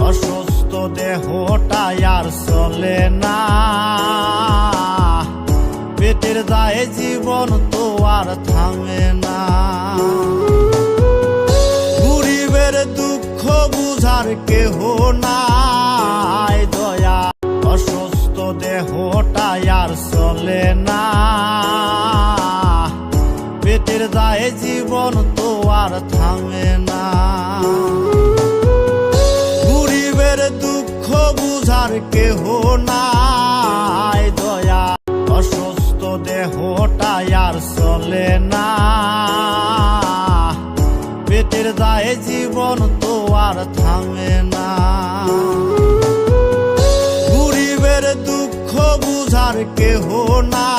অসুস্থ দেহটা আর চলে না, পেটের দায়ে জীবন তো আর থামে না। গরিবের দুঃখ বুঝার কেহ নাই দয়া, অসুস্থ দেহটা আর চলে না, পেটের দায়ে জীবন তো আর থামে না। গরিবের দুঃখ বুঝার কেহ নাই দয়া, অসুস্থ দেহটা আর চলে না, পেটের দায়ে জীবন তো আর থামে না। গরিবের দুঃখ বুঝার কেহ নাই।